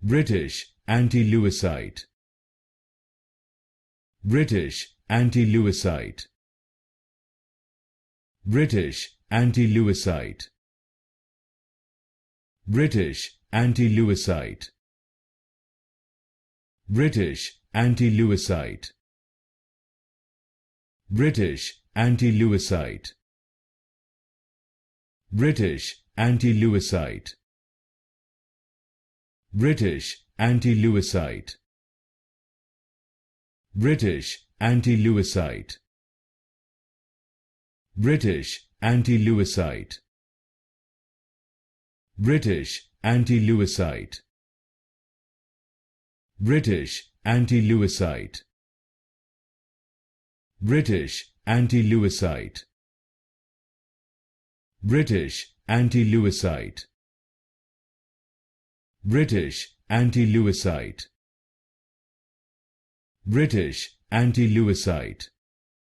British Anti-lewisite. British Anti-lewisite. British Anti-lewisite. British Anti-lewisite. British Anti-lewisite. British Anti-lewisite. British Anti-lewisite. British Anti-lewisite. British Anti-lewisite. British Anti-lewisite. British Anti-lewisite. British Anti-lewisite. British Anti-lewisite. British Anti-lewisite. British Anti-lewisite. British Anti-lewisite.